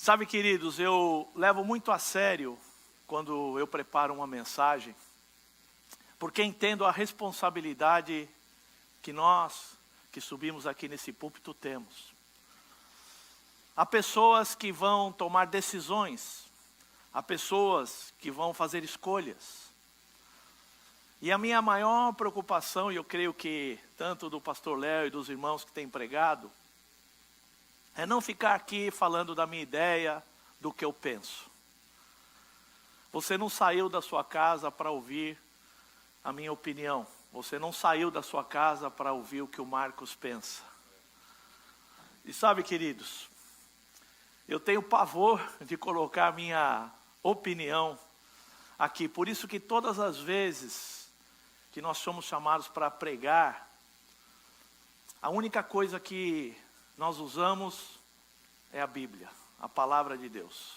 Sabe, queridos, eu levo muito a sério quando eu preparo uma mensagem, porque entendo a responsabilidade que nós, que subimos aqui nesse púlpito, temos. Há pessoas que vão tomar decisões, há pessoas que vão fazer escolhas. E a minha maior preocupação, e eu creio que tanto do pastor Léo e dos irmãos que têm pregado, é não ficar aqui falando da minha ideia, do que eu penso. Você não saiu da sua casa para ouvir a minha opinião. Você não saiu da sua casa para ouvir o que o Marcos pensa. E sabe, queridos, eu tenho pavor de colocar a minha opinião aqui. Por isso que todas as vezes que nós somos chamados para pregar, a única coisa que nós usamos é a Bíblia, a palavra de Deus.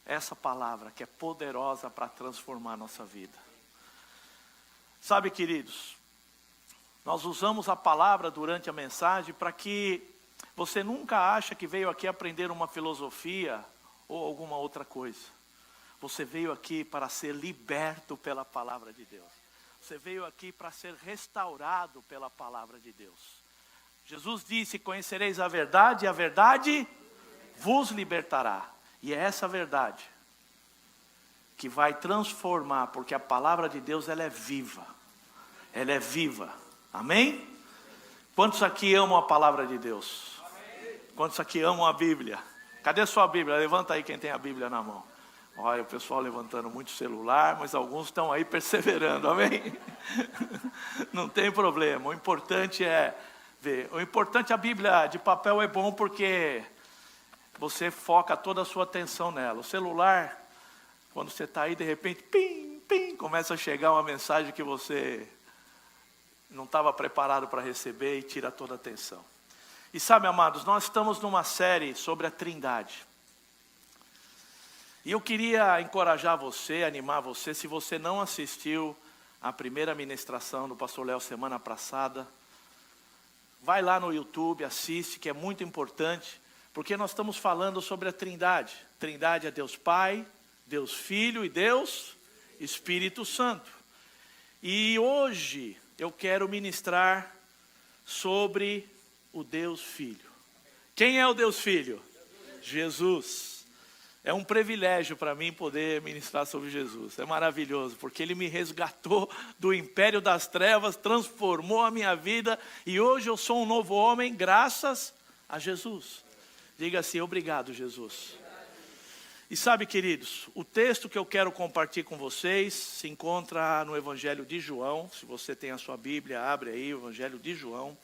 Essa palavra que é poderosa para transformar a nossa vida. Sabe, queridos, nós usamos a palavra durante a mensagem para que você nunca ache que veio aqui aprender uma filosofia ou alguma outra coisa. Você veio aqui para ser liberto pela palavra de Deus. Você veio aqui para ser restaurado pela palavra de Deus. Jesus disse: conhecereis a verdade e a verdade vos libertará. E é essa verdade que vai transformar, porque a palavra de Deus ela é viva. Ela é viva. Amém? Quantos aqui amam a palavra de Deus? Amém. Quantos aqui amam a Bíblia? Cadê a sua Bíblia? Levanta aí quem tem a Bíblia na mão. Olha o pessoal levantando muito celular, mas alguns estão aí perseverando. Amém? Não tem problema. O importante é ver. O importante, a Bíblia de papel é bom porque você foca toda a sua atenção nela. O celular, quando você está aí, de repente, pim, pim, começa a chegar uma mensagem que você não estava preparado para receber e tira toda a atenção. E sabe, amados, nós estamos numa série sobre a Trindade. E eu queria encorajar você, animar você, se você não assistiu a primeira ministração do pastor Léo semana passada, vai lá no YouTube, assiste, que é muito importante, porque nós estamos falando sobre a Trindade. Trindade é Deus Pai, Deus Filho e Deus Espírito Santo. E hoje eu quero ministrar sobre o Deus Filho. Quem é o Deus Filho? Jesus. É um privilégio para mim poder ministrar sobre Jesus. É maravilhoso, porque Ele me resgatou do império das trevas, transformou a minha vida, e hoje eu sou um novo homem graças a Jesus. Diga assim: obrigado, Jesus. E sabe, queridos, o texto que eu quero compartilhar com vocês se encontra no Evangelho de João. Se você tem a sua Bíblia, abre aí o Evangelho de João,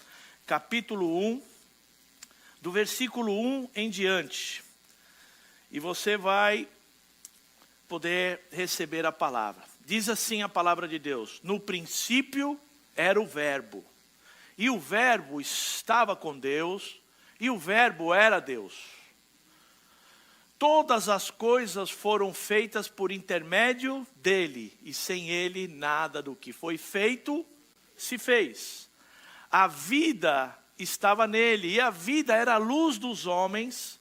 capítulo 1, do versículo 1 em diante. E você vai poder receber a palavra. Diz assim a palavra de Deus: no princípio era o Verbo, e o Verbo estava com Deus, e o Verbo era Deus. Todas as coisas foram feitas por intermédio dele, e sem ele nada do que foi feito se fez. A vida estava nele, e a vida era a luz dos homens.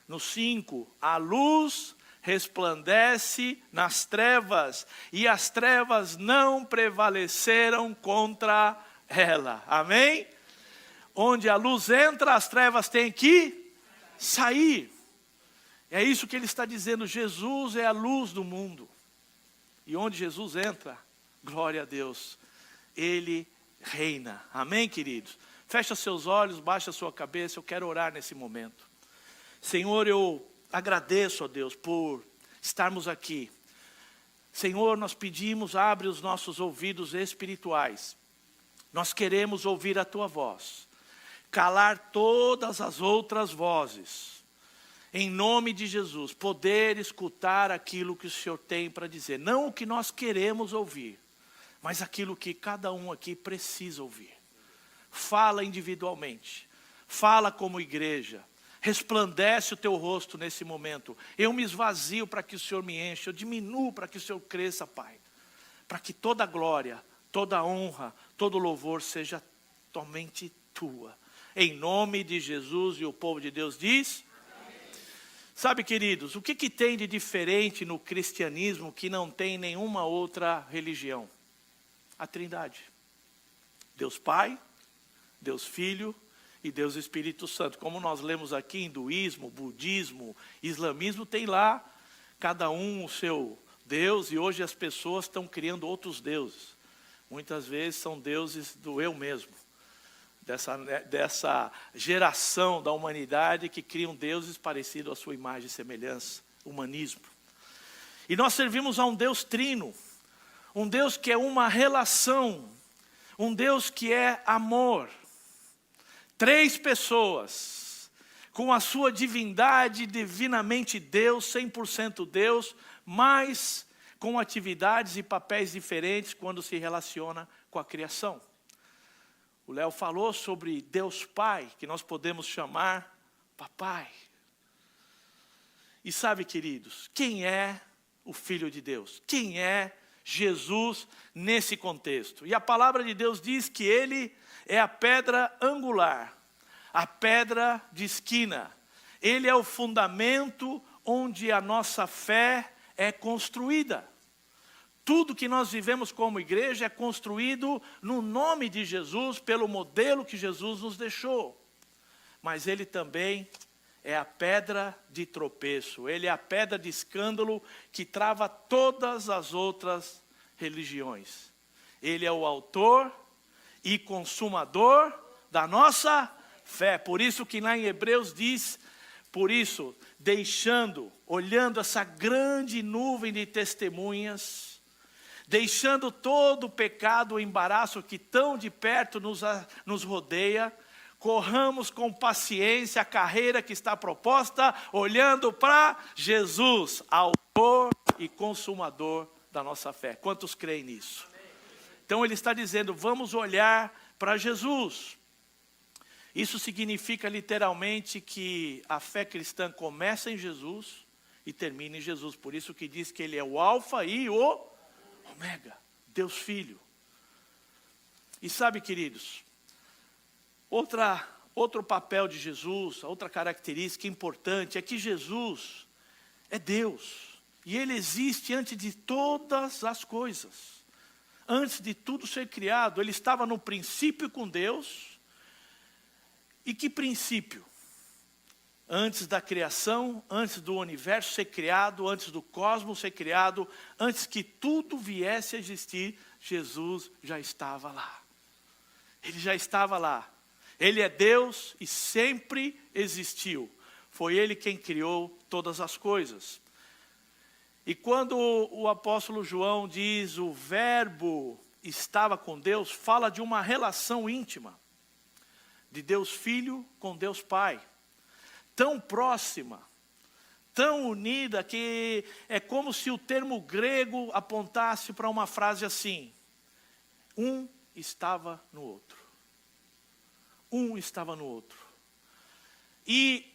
No 5, a luz resplandece nas trevas, e as trevas não prevaleceram contra ela. Amém? Onde a luz entra, as trevas têm que sair. É isso que ele está dizendo. Jesus é a luz do mundo. E onde Jesus entra, glória a Deus, Ele reina. Amém, queridos? Fecha seus olhos, baixa sua cabeça, eu quero orar nesse momento. Senhor, eu agradeço a Deus por estarmos aqui. Senhor, nós pedimos, abre os nossos ouvidos espirituais. Nós queremos ouvir a Tua voz, calar todas as outras vozes. Em nome de Jesus, poder escutar aquilo que o Senhor tem para dizer. Não o que nós queremos ouvir, mas aquilo que cada um aqui precisa ouvir. Fala individualmente, fala como igreja. Resplandece o teu rosto nesse momento. Eu me esvazio para que o Senhor me encha. Eu diminuo para que o Senhor cresça, Pai. Para que toda glória, toda honra, todo louvor seja somente tua. Em nome de Jesus, e o povo de Deus diz: amém. Sabe, queridos, o que tem de diferente no cristianismo que não tem em nenhuma outra religião? A Trindade. Deus Pai, Deus Filho e Deus Espírito Santo. Como nós lemos aqui, hinduísmo, budismo, islamismo, tem lá cada um o seu Deus, e hoje as pessoas estão criando outros deuses. Muitas vezes são deuses do eu mesmo. Dessa geração da humanidade que criam deuses parecidos à sua imagem e semelhança, humanismo. E nós servimos a um Deus trino, um Deus que é uma relação, um Deus que é amor. 3 pessoas, com a sua divindade, divinamente Deus, 100% Deus, mas com atividades e papéis diferentes quando se relaciona com a criação. O Léo falou sobre Deus Pai, que nós podemos chamar Papai. E sabe, queridos, quem é o Filho de Deus? Quem é Jesus nesse contexto? E a palavra de Deus diz que Ele é a pedra angular, a pedra de esquina. Ele é o fundamento onde a nossa fé é construída. Tudo que nós vivemos como igreja é construído no nome de Jesus, pelo modelo que Jesus nos deixou. Mas Ele também é a pedra de tropeço, Ele é a pedra de escândalo que trava todas as outras religiões. Ele é o autor e consumador da nossa fé. Por isso que lá em Hebreus diz, por isso, olhando essa grande nuvem de testemunhas, deixando todo o pecado, o embaraço que tão de perto nos rodeia, corramos com paciência a carreira que está proposta, olhando para Jesus, autor e consumador da nossa fé. Quantos creem nisso? Então ele está dizendo, vamos olhar para Jesus. Isso significa literalmente que a fé cristã começa em Jesus e termina em Jesus. Por isso que diz que Ele é o Alfa e o Ômega, Deus Filho. E sabe, queridos, outro papel de Jesus, outra característica importante é que Jesus é Deus. E Ele existe antes de todas as coisas. Antes de tudo ser criado, Ele estava no princípio com Deus. E que princípio? Antes da criação, antes do universo ser criado, antes do cosmos ser criado, antes que tudo viesse a existir, Jesus já estava lá. Ele já estava lá. Ele é Deus e sempre existiu. Foi Ele quem criou todas as coisas. E quando o apóstolo João diz o verbo estava com Deus, fala de uma relação íntima de Deus Filho com Deus Pai. Tão próxima, tão unida, que é como se o termo grego apontasse para uma frase assim: um estava no outro. Um estava no outro. E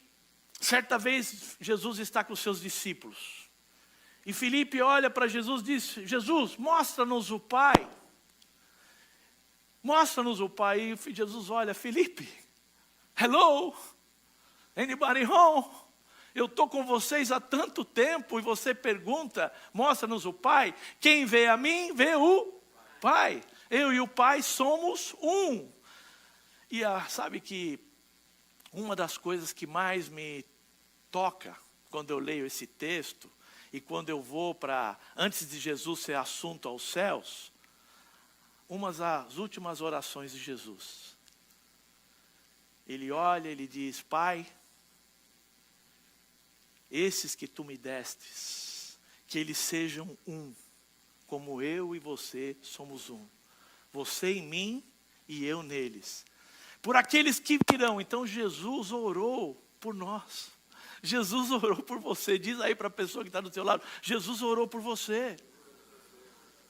certa vez Jesus está com os seus discípulos. E Filipe olha para Jesus e diz, Jesus, mostra-nos o Pai. Mostra-nos o Pai. E Jesus olha, Filipe, hello? Anybody home? Eu estou com vocês há tanto tempo e você pergunta, mostra-nos o Pai. Quem vê a mim, vê o Pai. Eu e o Pai somos um. E sabe que uma das coisas que mais me toca quando eu leio esse texto e quando eu vou antes de Jesus ser assunto aos céus, das últimas orações de Jesus. Ele olha, ele diz, Pai, esses que tu me destes, que eles sejam um, como eu e você somos um. Você em mim e eu neles. Por aqueles que virão. Então Jesus orou por nós. Jesus orou por você. Diz aí para a pessoa que está do seu lado, Jesus orou por você.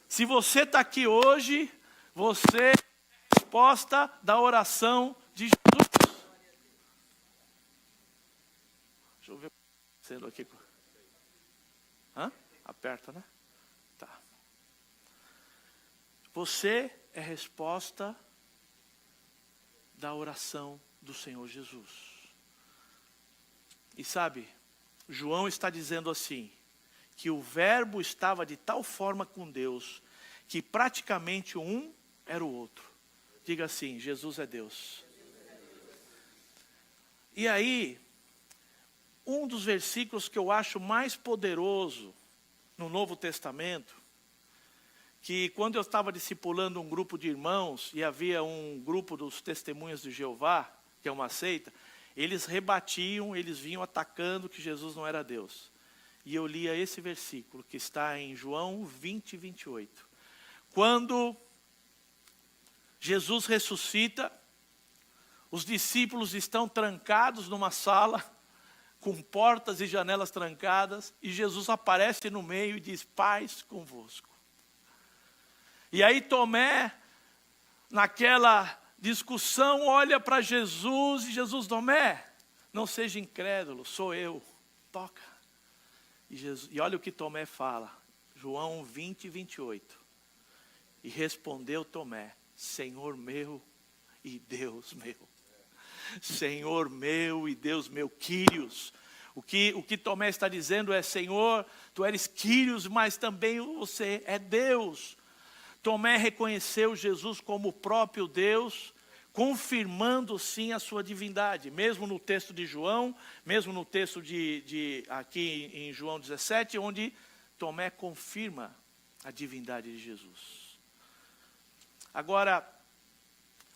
Se você está aqui hoje, você é a resposta da oração de Jesus. Deixa eu ver. Sendo aqui. Aperta, né? Tá. Você é resposta da oração do Senhor Jesus. E sabe, João está dizendo assim, que o verbo estava de tal forma com Deus, que praticamente um era o outro. Diga assim, Jesus é Deus. E aí, um dos versículos que eu acho mais poderoso no Novo Testamento, que quando eu estava discipulando um grupo de irmãos, e havia um grupo dos Testemunhas de Jeová, que é uma seita, eles rebatiam, eles vinham atacando que Jesus não era Deus. E eu lia esse versículo, que está em João 20, 28. Quando Jesus ressuscita, os discípulos estão trancados numa sala, com portas e janelas trancadas, e Jesus aparece no meio e diz, paz convosco. E aí Tomé, naquela discussão, olha para Jesus, e Jesus, Tomé, não seja incrédulo, sou eu, toca. E olha o que Tomé fala, João 20, 28. E respondeu Tomé, Senhor meu e Deus meu. Senhor meu e Deus meu, Quírios. O que Tomé está dizendo é, Senhor, tu eres Quírios, mas também você é Deus. Tomé reconheceu Jesus como o próprio Deus, confirmando sim a sua divindade. Mesmo no texto de João, mesmo no texto aqui em João 17, onde Tomé confirma a divindade de Jesus. Agora,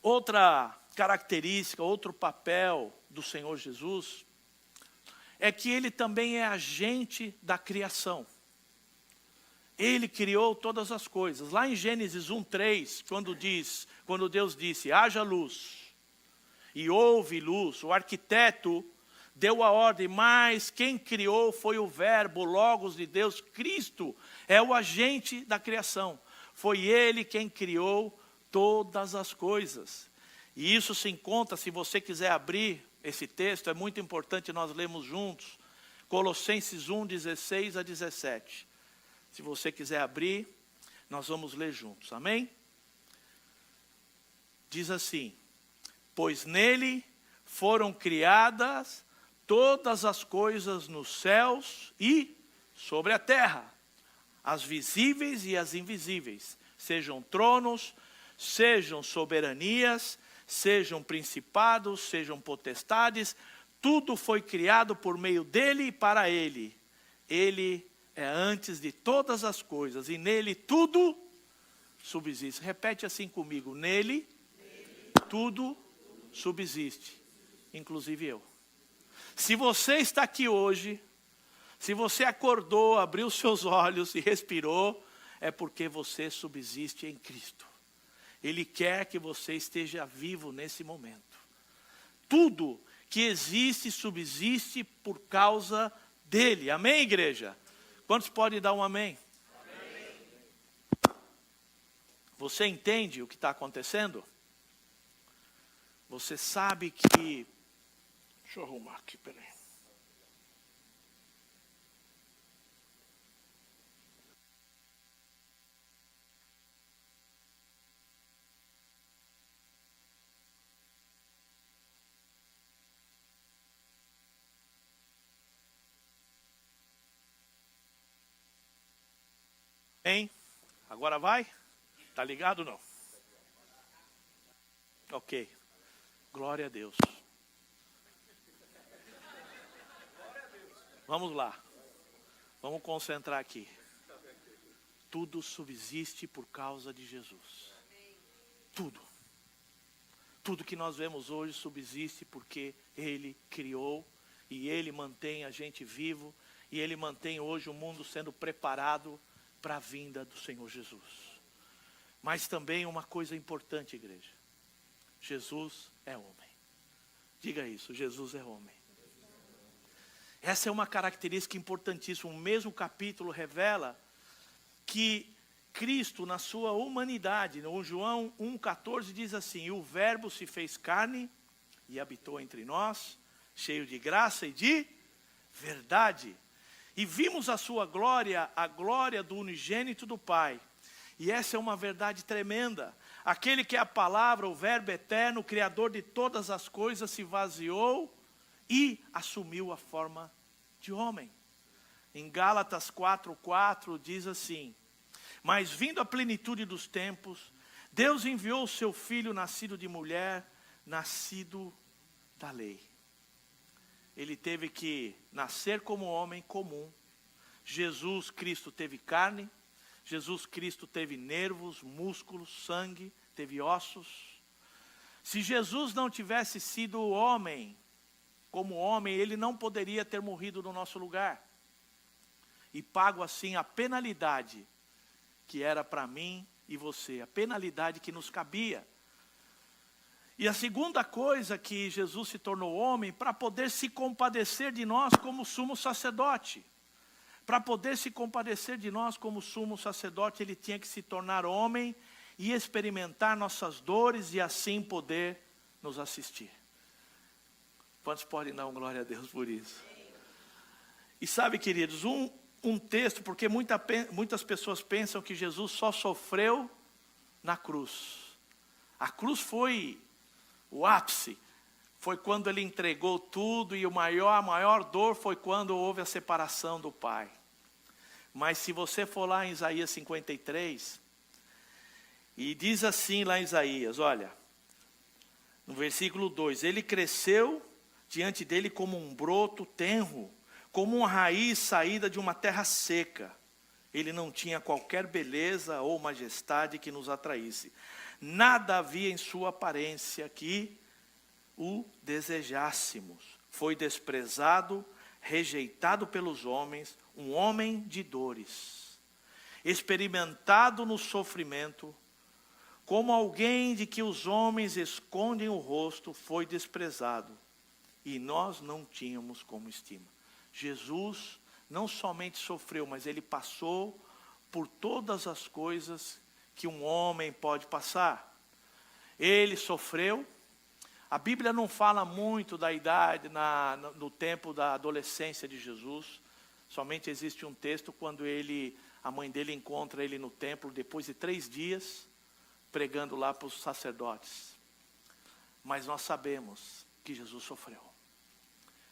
outra característica, outro papel do Senhor Jesus, é que ele também é agente da criação. Ele criou todas as coisas. Lá em Gênesis 1:3, quando Deus disse, haja luz, e houve luz, o arquiteto deu a ordem, mas quem criou foi o verbo, o Logos de Deus, Cristo, é o agente da criação. Foi ele quem criou todas as coisas. E isso se encontra, se você quiser abrir esse texto, é muito importante nós lermos juntos, Colossenses 1, 16 a 17. Se você quiser abrir, nós vamos ler juntos, amém? Diz assim, pois nele foram criadas todas as coisas nos céus e sobre a terra, as visíveis e as invisíveis, sejam tronos, sejam soberanias, sejam principados, sejam potestades, tudo foi criado por meio dele e para ele. Ele é antes de todas as coisas e nele tudo subsiste. Repete assim comigo, nele tudo subsiste, inclusive eu. Se você está aqui hoje, se você acordou, abriu seus olhos e respirou, é porque você subsiste em Cristo. Ele quer que você esteja vivo nesse momento. Tudo que existe, subsiste por causa dele. Amém, igreja? Quantos podem dar um amém? Amém. Você entende o que está acontecendo? Você sabe que... Deixa eu arrumar aqui, peraí. Hein? Agora vai? Tá ligado ou não? Ok. Glória a Deus. Vamos lá. Vamos concentrar aqui. Tudo subsiste por causa de Jesus. Tudo. Tudo que nós vemos hoje subsiste porque Ele criou e Ele mantém a gente vivo e Ele mantém hoje o mundo sendo preparado para a vinda do Senhor Jesus. Mas também uma coisa importante, igreja. Jesus é homem. Diga isso, Jesus é homem. Essa é uma característica importantíssima. O mesmo capítulo revela que Cristo, na sua humanidade, no João 1,14 diz assim, o verbo se fez carne e habitou entre nós, cheio de graça e de verdade. E vimos a sua glória, a glória do unigênito do Pai. E essa é uma verdade tremenda. Aquele que é a palavra, o verbo eterno, o criador de todas as coisas, se vaziou e assumiu a forma de homem. Em Gálatas 4:4 diz assim: mas vindo a plenitude dos tempos, Deus enviou o seu Filho nascido de mulher, nascido da lei. Ele teve que nascer como homem comum. Jesus Cristo teve carne, Jesus Cristo teve nervos, músculos, sangue, teve ossos. Se Jesus não tivesse sido homem, como homem, ele não poderia ter morrido no nosso lugar. E pago assim a penalidade que era para mim e você, a penalidade que nos cabia. E a segunda coisa que Jesus se tornou homem, para poder se compadecer de nós como sumo sacerdote. Para poder se compadecer de nós como sumo sacerdote, ele tinha que se tornar homem e experimentar nossas dores e assim poder nos assistir. Quantos podem dar uma glória a Deus por isso? E sabe, queridos, um texto, porque muitas pessoas pensam que Jesus só sofreu na cruz. A cruz foi o ápice, foi quando ele entregou tudo, e a maior dor foi quando houve a separação do Pai. Mas se você for lá em Isaías 53, e diz assim lá em Isaías, olha, no versículo 2, ele cresceu diante dele como um broto tenro, como uma raiz saída de uma terra seca. Ele não tinha qualquer beleza ou majestade que nos atraísse. Nada havia em sua aparência que o desejássemos. Foi desprezado, rejeitado pelos homens, um homem de dores, experimentado no sofrimento, como alguém de que os homens escondem o rosto, foi desprezado, e nós não tínhamos como estima. Jesus não somente sofreu, mas ele passou por todas as coisas que um homem pode passar. Ele sofreu. A Bíblia não fala muito da idade, no tempo da adolescência de Jesus. Somente existe um texto quando a mãe dele encontra ele no templo, depois de 3 dias, pregando lá para os sacerdotes. Mas nós sabemos que Jesus sofreu.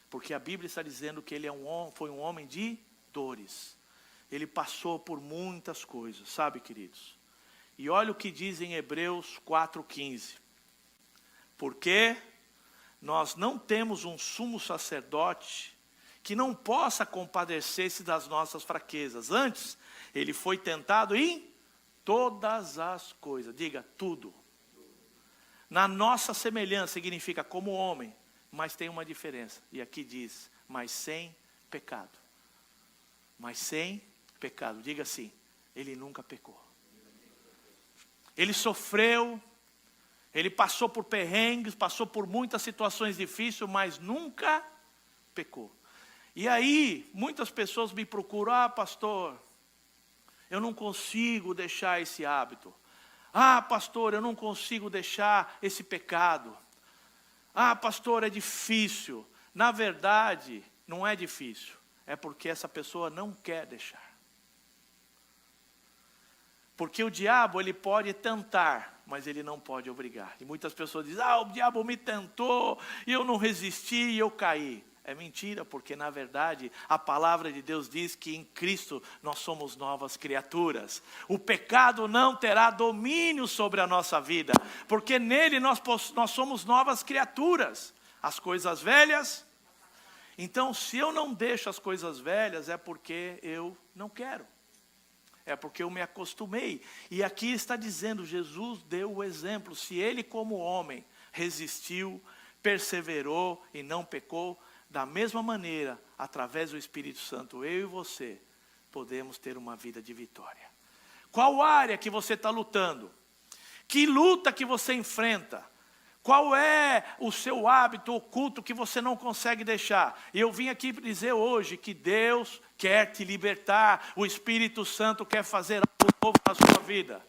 Porque a Bíblia está dizendo que ele foi um homem de dores. Ele passou por muitas coisas, sabe, queridos? E olha o que diz em Hebreus 4:15. Porque nós não temos um sumo sacerdote que não possa compadecer-se das nossas fraquezas. Antes, ele foi tentado em todas as coisas. Diga, tudo. Na nossa semelhança significa como homem, mas tem uma diferença. E aqui diz, mas sem pecado. Mas sem pecado. Diga assim, ele nunca pecou. Ele sofreu, ele passou por perrengues, passou por muitas situações difíceis, mas nunca pecou. E aí, muitas pessoas me procuram, pastor, eu não consigo deixar esse hábito. Pastor, eu não consigo deixar esse pecado. Pastor, é difícil. Na verdade, não é difícil. É porque essa pessoa não quer deixar. Porque o diabo, ele pode tentar, mas ele não pode obrigar. E muitas pessoas dizem, o diabo me tentou, e eu não resisti, e eu caí. É mentira, porque na verdade, a palavra de Deus diz que em Cristo nós somos novas criaturas. O pecado não terá domínio sobre a nossa vida, porque nele nós somos novas criaturas. As coisas velhas. Então, se eu não deixo as coisas velhas, é porque eu não quero. É porque eu me acostumei. E aqui está dizendo, Jesus deu o exemplo. Se ele como homem resistiu, perseverou e não pecou, da mesma maneira, através do Espírito Santo, eu e você podemos ter uma vida de vitória. Qual área que você está lutando? Que luta que você enfrenta? Qual é o seu hábito oculto que você não consegue deixar? E eu vim aqui dizer hoje que Deus quer te libertar. O Espírito Santo quer fazer algo novo na sua vida.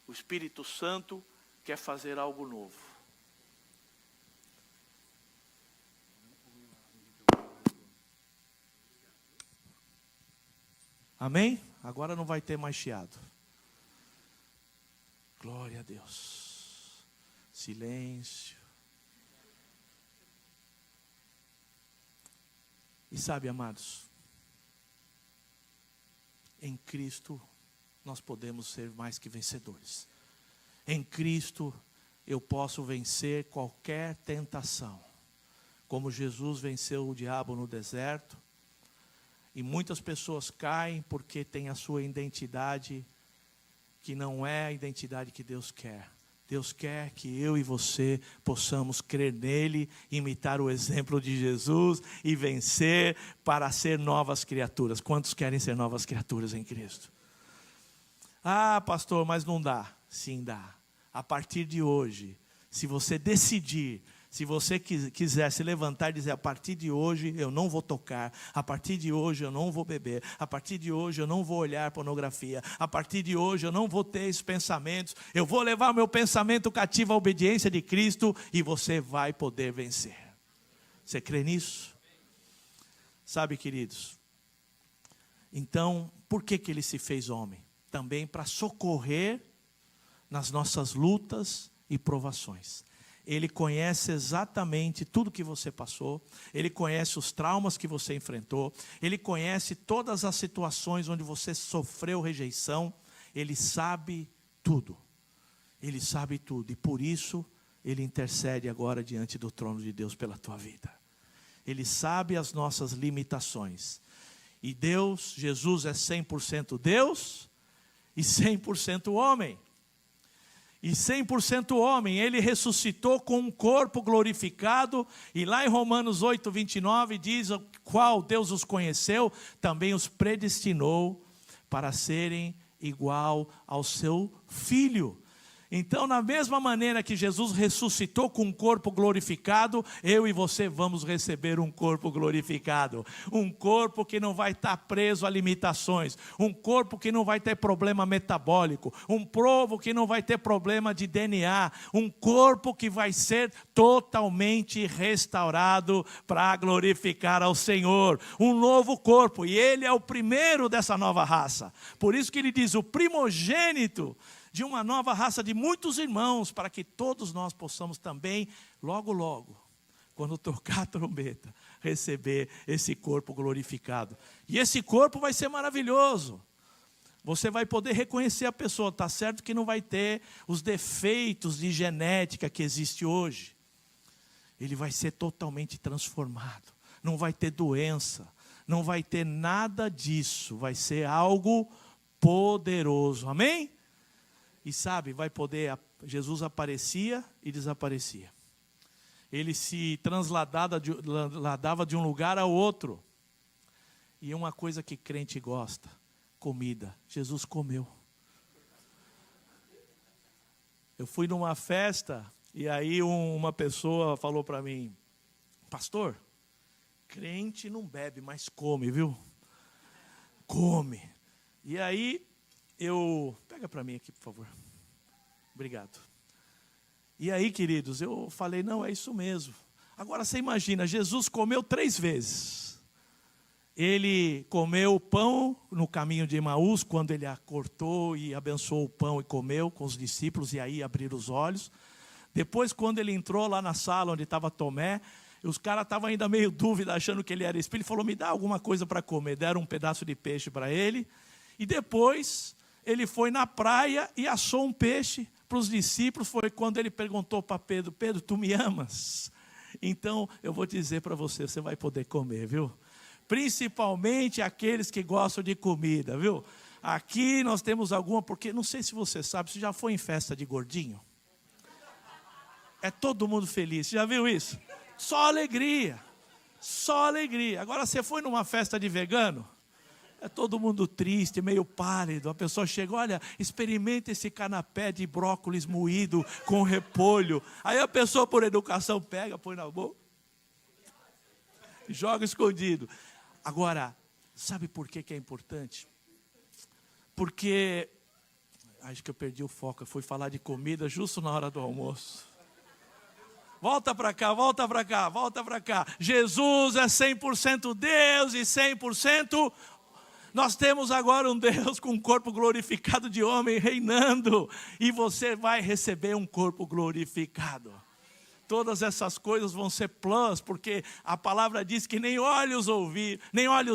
O Espírito Santo quer fazer algo novo. Amém? Agora não vai ter mais chiado. Glória a Deus. Silêncio. E sabe, amados, em Cristo nós podemos ser mais que vencedores. Em Cristo eu posso vencer qualquer tentação. Como Jesus venceu o diabo no deserto. E muitas pessoas caem porque têm a sua identidade que não é a identidade que Deus quer. Deus quer que eu e você possamos crer nele, imitar o exemplo de Jesus e vencer para ser novas criaturas. Quantos querem ser novas criaturas em Cristo? Ah, pastor, mas não dá. Sim, dá. A partir de hoje, se você decidir, se você quiser se levantar e dizer, a partir de hoje eu não vou tocar, a partir de hoje eu não vou beber, a partir de hoje eu não vou olhar pornografia, a partir de hoje eu não vou ter esses pensamentos, eu vou levar meu pensamento cativo à obediência de Cristo e você vai poder vencer. Você crê nisso? Sabe, queridos, então, por que ele se fez homem? Também para socorrer nas nossas lutas e provações. Ele conhece exatamente tudo que você passou, ele conhece os traumas que você enfrentou, ele conhece todas as situações onde você sofreu rejeição, ele sabe tudo, e por isso ele intercede agora diante do trono de Deus pela tua vida. Ele sabe as nossas limitações, e Deus, Jesus é 100% Deus e 100% homem. E 100% homem, ele ressuscitou com um corpo glorificado, e lá em Romanos 8, 29 diz, qual Deus os conheceu, também os predestinou para serem igual ao seu Filho. Então, na mesma maneira que Jesus ressuscitou com um corpo glorificado, eu e você vamos receber um corpo glorificado. Um corpo que não vai estar preso a limitações. Um corpo que não vai ter problema metabólico. Um corpo que não vai ter problema de DNA. Um corpo que vai ser totalmente restaurado para glorificar ao Senhor. Um novo corpo. E ele é o primeiro dessa nova raça. Por isso que ele diz, o primogênito de uma nova raça de muitos irmãos, para que todos nós possamos também, logo, logo, quando tocar a trombeta, receber esse corpo glorificado. E esse corpo vai ser maravilhoso. Você vai poder reconhecer a pessoa, está certo que não vai ter os defeitos de genética que existe hoje. Ele vai ser totalmente transformado, não vai ter doença, não vai ter nada disso, vai ser algo poderoso, amém? E sabe, vai poder, Jesus aparecia e desaparecia. Ele se transladava de um lugar ao outro. E uma coisa que crente gosta, comida. Jesus comeu. Eu fui numa festa e aí uma pessoa falou para mim, pastor, crente não bebe, mas come, viu? Come. E aí pega para mim aqui, por favor. Obrigado. E aí, queridos, eu falei, não, é isso mesmo. Agora você imagina, Jesus comeu 3 vezes. Ele comeu o pão no caminho de Emaús, quando ele cortou e abençoou o pão e comeu com os discípulos, e aí abriram os olhos. Depois, quando ele entrou lá na sala onde estava Tomé, os caras estavam ainda meio dúvida, achando que ele era espírito. Ele falou, me dá alguma coisa para comer. Deram um pedaço de peixe para ele. E depois ele foi na praia e assou um peixe para os discípulos. Foi quando ele perguntou para Pedro, Pedro, tu me amas? Então eu vou dizer para você, você vai poder comer, viu? Principalmente aqueles que gostam de comida, viu? Aqui nós temos alguma, porque não sei se você sabe, você já foi em festa de gordinho? É todo mundo feliz, você já viu isso? Só alegria, só alegria. Agora você foi numa festa de vegano? É todo mundo triste, meio pálido. A pessoa chega, olha, experimenta esse canapé de brócolis moído com repolho. Aí a pessoa, por educação, pega, põe na boca, joga escondido. Agora, sabe por que é importante? Porque, acho que eu perdi o foco, eu fui falar de comida justo na hora do almoço. Volta para cá, volta para cá, volta para cá. Jesus é 100% Deus e 100%. Nós temos agora um Deus com um corpo glorificado de homem reinando. E você vai receber um corpo glorificado. todas essas coisas vão ser plus, porque a palavra diz que nem olhos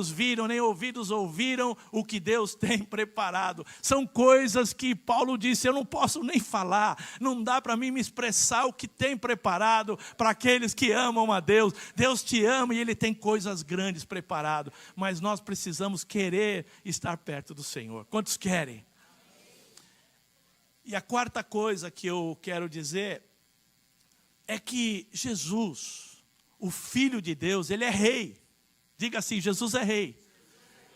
viram, nem ouvidos ouviram o que Deus tem preparado. São coisas que Paulo disse, eu não posso nem falar, não dá para mim me expressar o que tem preparado para aqueles que amam a Deus. Deus te ama e Ele tem coisas grandes preparado, mas nós precisamos querer estar perto do Senhor. Quantos querem? E a quarta coisa que eu quero dizer é que Jesus, o Filho de Deus, Ele é rei. Diga assim, Jesus é rei.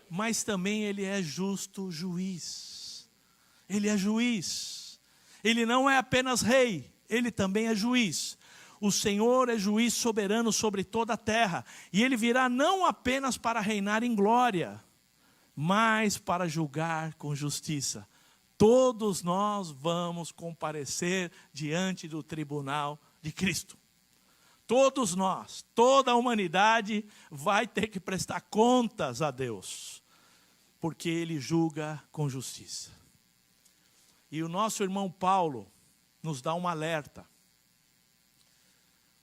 Mas também Ele é justo juiz. Ele é juiz. Ele não é apenas rei, Ele também é juiz. O Senhor é juiz soberano sobre toda a terra. E Ele virá não apenas para reinar em glória, mas para julgar com justiça. Todos nós vamos comparecer diante do tribunal de Cristo. Todos nós, toda a humanidade vai ter que prestar contas a Deus, porque Ele julga com justiça. E o nosso irmão Paulo nos dá um alerta.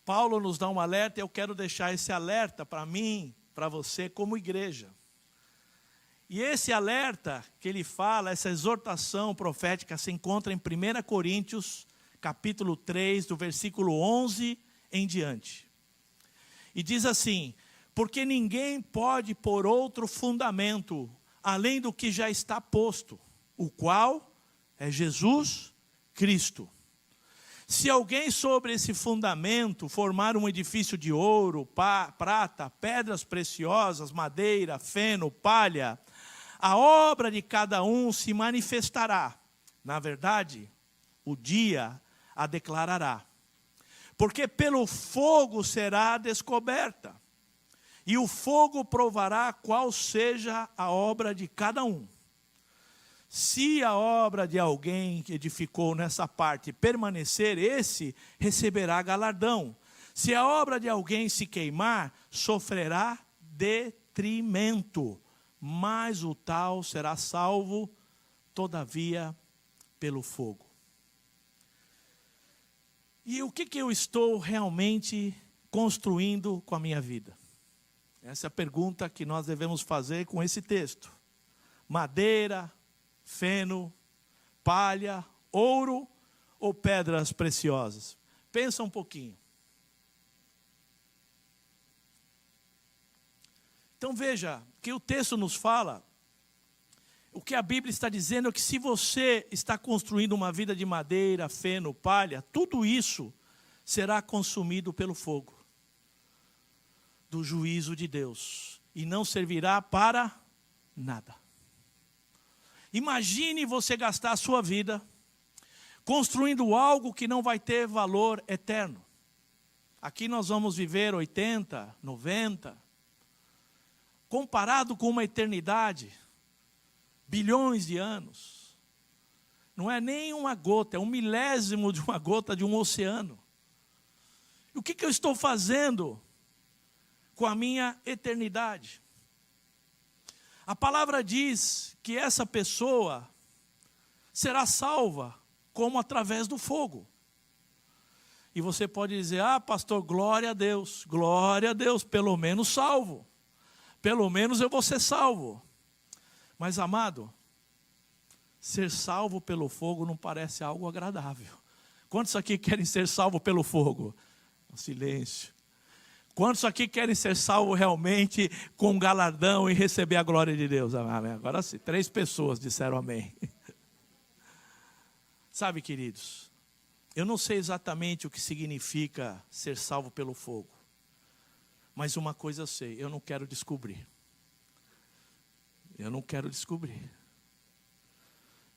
Paulo nos dá um alerta e eu quero deixar esse alerta para mim, para você como igreja. E esse alerta que ele fala, essa exortação profética se encontra em 1 Coríntios, capítulo 3, do versículo 11 em diante. E diz assim, porque ninguém pode pôr outro fundamento, além do que já está posto, o qual é Jesus Cristo. Se alguém sobre esse fundamento formar um edifício de ouro, prata, pedras preciosas, madeira, feno, palha, a obra de cada um se manifestará. Na verdade, o dia a declarará. Porque pelo fogo será descoberta. E o fogo provará qual seja a obra de cada um. Se a obra de alguém que edificou nessa parte permanecer, esse receberá galardão. Se a obra de alguém se queimar, sofrerá detrimento. Mas o tal será salvo, todavia, pelo fogo. E o que eu estou realmente construindo com a minha vida? Essa é a pergunta que nós devemos fazer com esse texto. Madeira, feno, palha, ouro ou pedras preciosas? Pensa um pouquinho. Então veja, que o texto nos fala, o que a Bíblia está dizendo é que se você está construindo uma vida de madeira, feno, palha, tudo isso será consumido pelo fogo do juízo de Deus e não servirá para nada. Imagine você gastar a sua vida construindo algo que não vai ter valor eterno. Aqui nós vamos viver 80, 90, comparado com uma eternidade, bilhões de anos, não é nem uma gota, é um milésimo de uma gota de um oceano. E o que eu estou fazendo com a minha eternidade? A palavra diz que essa pessoa será salva como através do fogo. E você pode dizer, pastor, glória a Deus, pelo menos salvo. Pelo menos eu vou ser salvo. Mas amado, ser salvo pelo fogo não parece algo agradável. Quantos aqui querem ser salvos pelo fogo? Silêncio. Quantos aqui querem ser salvos realmente com galardão e receber a glória de Deus? Amém. Agora sim, 3 pessoas disseram amém. Sabe, queridos, eu não sei exatamente o que significa ser salvo pelo fogo. Mas uma coisa eu sei, eu não quero descobrir. Eu não quero descobrir.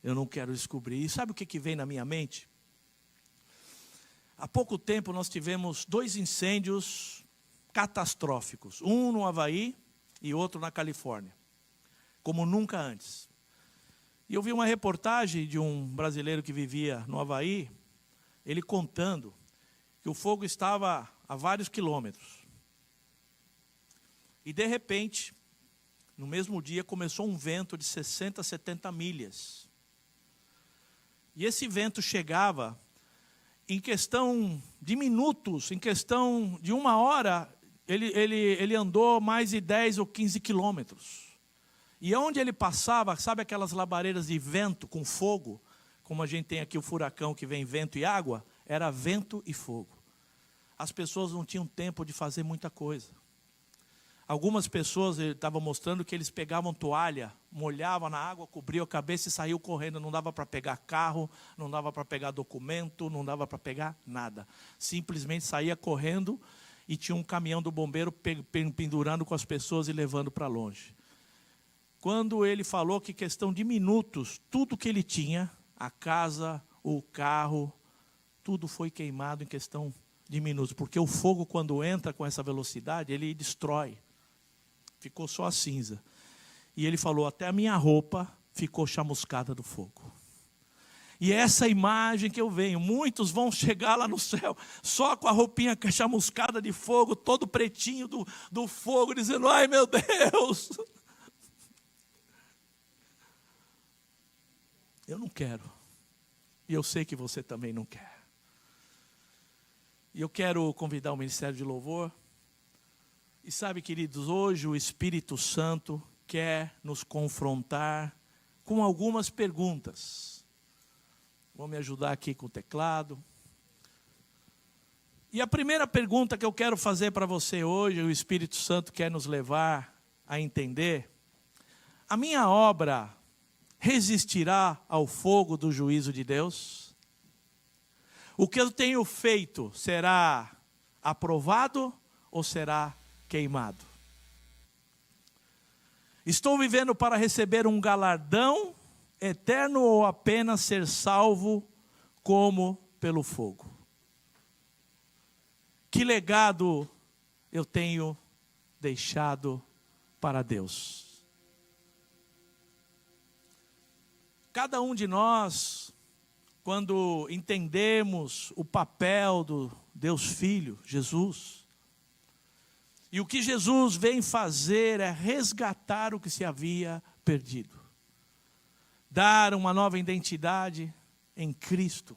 Eu não quero descobrir. E sabe o que vem na minha mente? Há pouco tempo nós tivemos 2 incêndios catastróficos. Um no Havaí e outro na Califórnia. Como nunca antes. E eu vi uma reportagem de um brasileiro que vivia no Havaí, ele contando que o fogo estava a vários quilômetros. E de repente, no mesmo dia, começou um vento de 60, 70 milhas. E esse vento chegava em questão de minutos, em questão de 1 hora, ele andou mais de 10 ou 15 quilômetros. E onde ele passava, sabe aquelas labaredas de vento com fogo? Como a gente tem aqui o furacão que vem vento e água, era vento e fogo. As pessoas não tinham tempo de fazer muita coisa. Algumas pessoas, ele estava mostrando que eles pegavam toalha, molhavam na água, cobriam a cabeça e saíam correndo. Não dava para pegar carro, não dava para pegar documento, não dava para pegar nada. Simplesmente saía correndo e tinha um caminhão do bombeiro pendurando com as pessoas e levando para longe. Quando ele falou que questão de minutos, tudo que ele tinha, a casa, o carro, tudo foi queimado em questão de minutos. Porque o fogo, quando entra com essa velocidade, ele destrói. Ficou só a cinza. E ele falou, até a minha roupa ficou chamuscada do fogo. E essa imagem que eu venho, muitos vão chegar lá no céu, só com a roupinha chamuscada de fogo, todo pretinho do fogo, dizendo, ai meu Deus. Eu não quero. E eu sei que você também não quer. E eu quero convidar o Ministério de Louvor. E sabe, queridos, hoje o Espírito Santo quer nos confrontar com algumas perguntas. Vou me ajudar aqui com o teclado. E a primeira pergunta que eu quero fazer para você hoje, o Espírito Santo quer nos levar a entender: a minha obra resistirá ao fogo do juízo de Deus? O que eu tenho feito será aprovado ou será queimado? Estou vivendo para receber um galardão eterno ou apenas ser salvo como pelo fogo? Que legado eu tenho deixado para Deus? Cada um de nós, quando entendemos o papel do Deus Filho, Jesus, e o que Jesus vem fazer é resgatar o que se havia perdido, dar uma nova identidade em Cristo,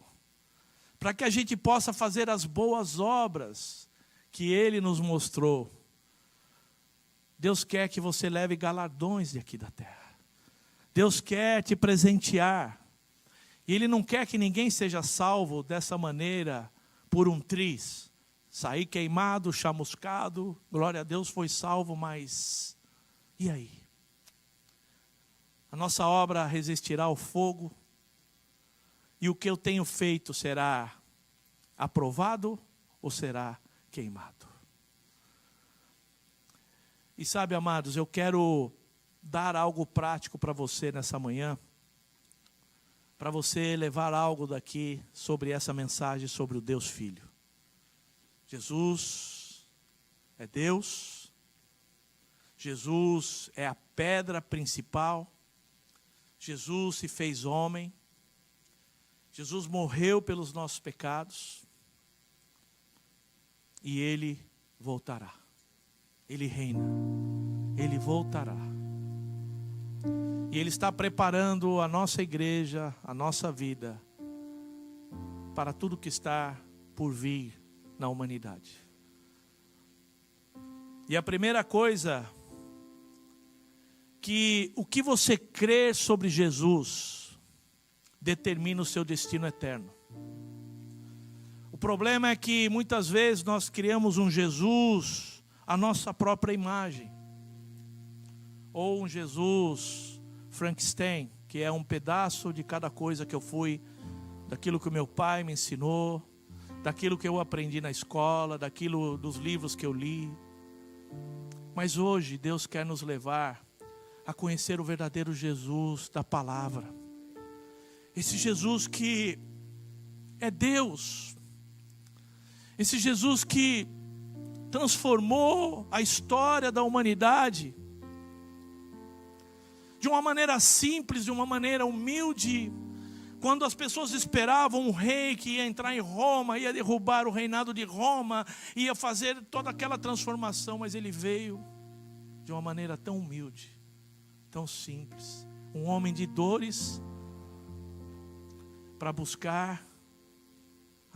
para que a gente possa fazer as boas obras que Ele nos mostrou. Deus quer que você leve galardões daqui da terra. Deus quer te presentear. E Ele não quer que ninguém seja salvo dessa maneira, por um triz. Sair queimado, chamuscado, glória a Deus, foi salvo, mas e aí? A nossa obra resistirá ao fogo? E o que eu tenho feito será aprovado ou será queimado? E sabe, amados, eu quero dar algo prático para você nessa manhã, para você levar algo daqui sobre essa mensagem sobre o Deus Filho. Jesus é Deus, Jesus é a pedra principal, Jesus se fez homem, Jesus morreu pelos nossos pecados e Ele voltará, Ele reina, Ele voltará. E Ele está preparando a nossa igreja, a nossa vida, para tudo que está por vir na humanidade. E a primeira coisa, que o que você crer sobre Jesus, determina o seu destino eterno. O problema é que muitas vezes nós criamos um Jesus, a nossa própria imagem. Ou um Jesus Frankenstein, que é um pedaço de cada coisa que eu fui, daquilo que o meu pai me ensinou, daquilo que eu aprendi na escola, daquilo dos livros que eu li. Mas hoje Deus quer nos levar a conhecer o verdadeiro Jesus da palavra. Esse Jesus que é Deus. Esse Jesus que transformou a história da humanidade de uma maneira simples, de uma maneira humilde. Quando as pessoas esperavam um rei que ia entrar em Roma, ia derrubar o reinado de Roma, ia fazer toda aquela transformação, mas ele veio de uma maneira tão humilde, tão simples, um homem de dores, para buscar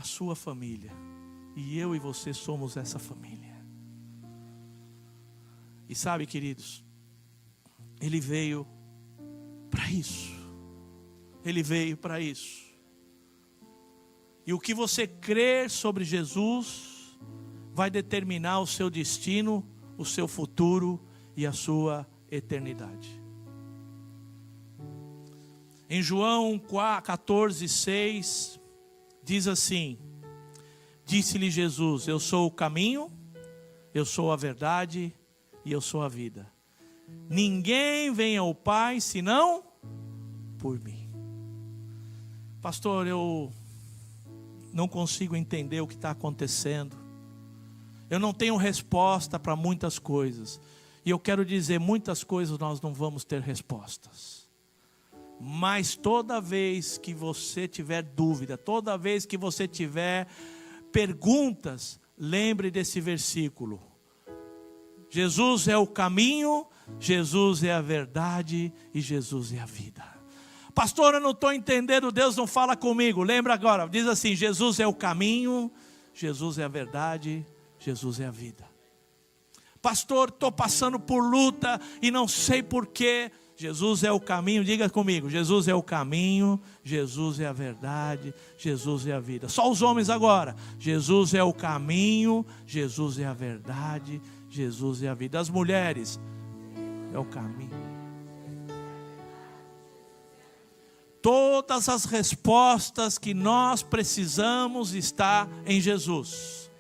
a sua família. E eu e você somos essa família. E sabe, queridos, Ele veio para isso. Ele veio para isso. E o que você crer sobre Jesus vai determinar o seu destino, o seu futuro e a sua eternidade. Em João 14:6 diz assim: disse-lhe Jesus: eu sou o caminho, eu sou a verdade e eu sou a vida. Ninguém vem ao Pai senão por mim. Pastor, eu não consigo entender o que está acontecendo. Eu não tenho resposta para muitas coisas. E eu quero dizer, muitas coisas nós não vamos ter respostas. Mas toda vez que você tiver dúvida, toda vez que você tiver perguntas, lembre desse versículo. Jesus é o caminho, Jesus é a verdade e Jesus é a vida. Pastor, eu não estou entendendo, Deus não fala comigo. Lembra agora, diz assim: Jesus é o caminho, Jesus é a verdade, Jesus é a vida. Pastor, estou passando por luta e não sei porquê. Jesus é o caminho, diga comigo: Jesus é o caminho, Jesus é a verdade, Jesus é a vida. Só os homens agora: Jesus é o caminho, Jesus é a verdade, Jesus é a vida. As mulheres: é o caminho. Todas as respostas que nós precisamos está em Jesus.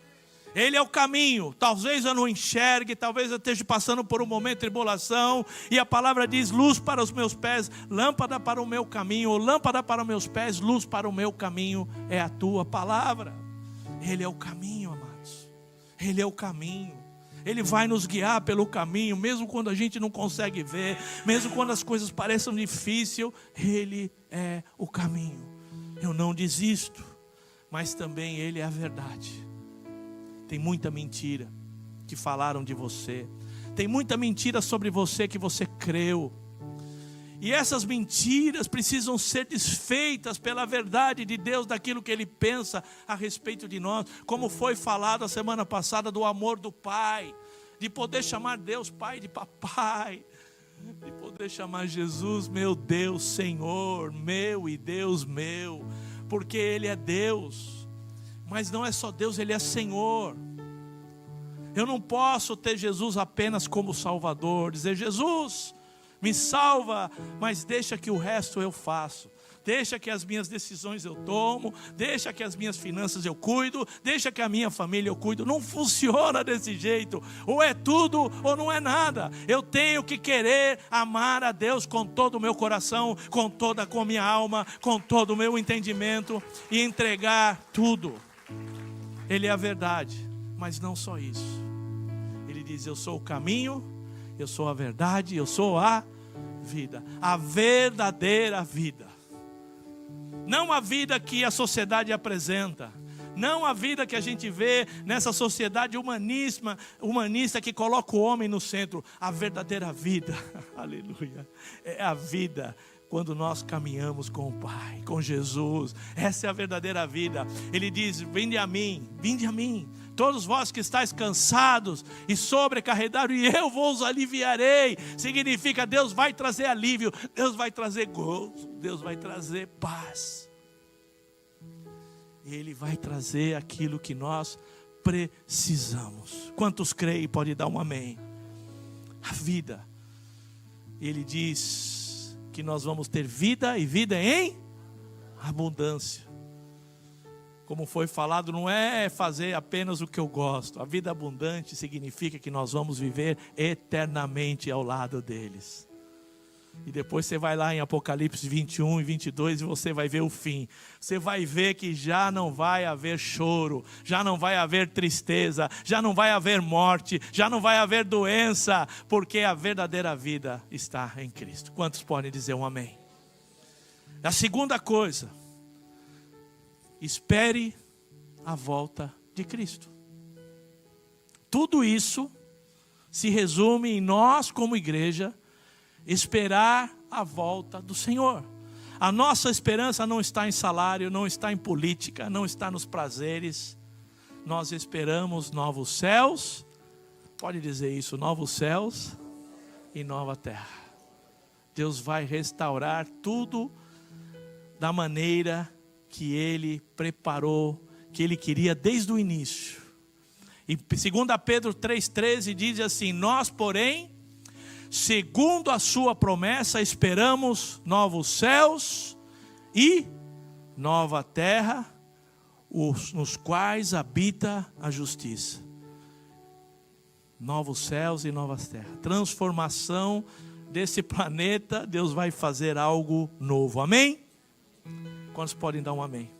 Ele é o caminho. Talvez eu não enxergue, talvez eu esteja passando por um momento de tribulação, e a palavra diz: luz para os meus pés, lâmpada para o meu caminho, ou lâmpada para os meus pés, luz para o meu caminho é a tua palavra. Ele é o caminho, amados. Ele é o caminho. Ele vai nos guiar pelo caminho, mesmo quando a gente não consegue ver, mesmo quando as coisas parecem difíceis. Ele é o caminho. Eu não desisto, mas também Ele é a verdade. Tem muita mentira que falaram de você. Tem muita mentira sobre você que você creu. E essas mentiras precisam ser desfeitas pela verdade de Deus, daquilo que Ele pensa a respeito de nós. Como foi falado a semana passada do amor do Pai. De poder chamar Deus Pai de papai. De poder chamar Jesus meu Deus, Senhor, meu e Deus meu. Porque Ele é Deus. Mas não é só Deus, Ele é Senhor. Eu não posso ter Jesus apenas como Salvador. Dizer: Jesus, me salva, mas deixa que o resto eu faço. Deixa que as minhas decisões eu tomo. Deixa que as minhas finanças eu cuido. Deixa que a minha família eu cuido. Não funciona desse jeito. Ou é tudo ou não é nada. Eu tenho que querer amar a Deus com todo o meu coração, com a minha alma, com todo o meu entendimento, e entregar tudo. Ele é a verdade, mas não só isso. Ele diz: eu sou o caminho, eu sou a verdade, eu sou a vida. A verdadeira vida. Não a vida que a sociedade apresenta. Não a vida que a gente vê nessa sociedade humanista que coloca o homem no centro. A verdadeira vida, aleluia, é a vida quando nós caminhamos com o Pai, com Jesus. Essa é a verdadeira vida. Ele diz: vinde a mim, todos vós que estáis cansados e sobrecarregados, e eu vos aliviarei. Significa, Deus vai trazer alívio, Deus vai trazer gozo, Deus vai trazer paz. Ele vai trazer aquilo que nós precisamos. Quantos creem? Pode dar um amém. A vida. Ele diz que nós vamos ter vida, e vida em abundância. Como foi falado, não é fazer apenas o que eu gosto. A vida abundante significa que nós vamos viver eternamente ao lado deles. E depois você vai lá em Apocalipse 21 e 22 e você vai ver o fim. Você vai ver que já não vai haver choro, já não vai haver tristeza, já não vai haver morte, já não vai haver doença, porque a verdadeira vida está em Cristo. Quantos podem dizer um amém? A segunda coisa: espere a volta de Cristo. Tudo isso se resume em nós, como igreja, esperar a volta do Senhor. A nossa esperança não está em salário, não está em política, não está nos prazeres. Nós esperamos novos céus, pode dizer isso, novos céus e nova terra. Deus vai restaurar tudo da maneira que Ele preparou, que Ele queria desde o início. E 2 Pedro 3,13 diz assim: nós, porém, segundo a sua promessa, esperamos novos céus e nova terra, nos quais habita a justiça. Novos céus e novas terras. Transformação desse planeta, Deus vai fazer algo novo. Amém? Quantos podem dar um amém?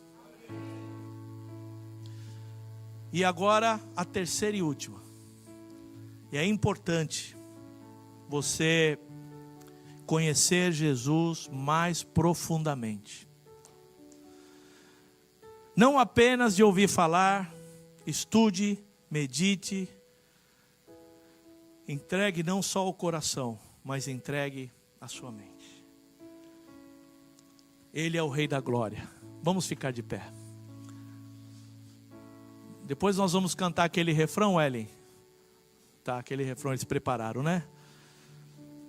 E agora a terceira e última. E é importante você conhecer Jesus mais profundamente. Não apenas de ouvir falar, estude, medite, entregue não só o coração, mas entregue a sua mente. Ele é o Rei da Glória. Vamos ficar de pé. Depois nós vamos cantar aquele refrão, Ellen. Tá, aquele refrão eles prepararam, né?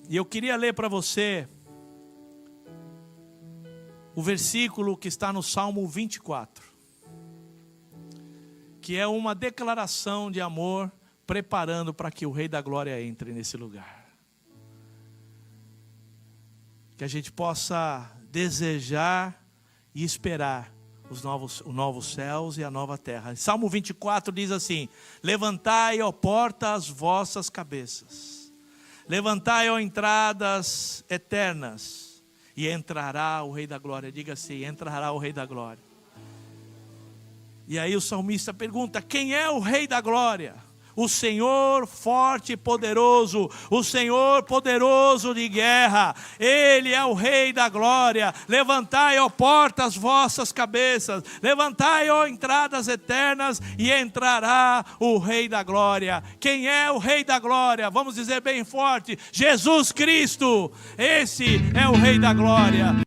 E eu queria ler para você o versículo que está no Salmo 24. Que é uma declaração de amor, preparando para que o Rei da Glória entre nesse lugar. Que a gente possa desejar e esperar os novos céus e a nova terra. Salmo 24 diz assim: levantai, ó porta, as vossas cabeças. Levantai, ó entradas eternas, e entrará o Rei da Glória. Diga assim: entrará o Rei da Glória. E aí o salmista pergunta: quem é o Rei da Glória? O Senhor forte e poderoso, o Senhor poderoso de guerra, Ele é o Rei da Glória. Levantai, ó portas, vossas cabeças, levantai, ó entradas eternas, e entrará o Rei da Glória. Quem é o Rei da Glória? Vamos dizer bem forte: Jesus Cristo, esse é o Rei da Glória.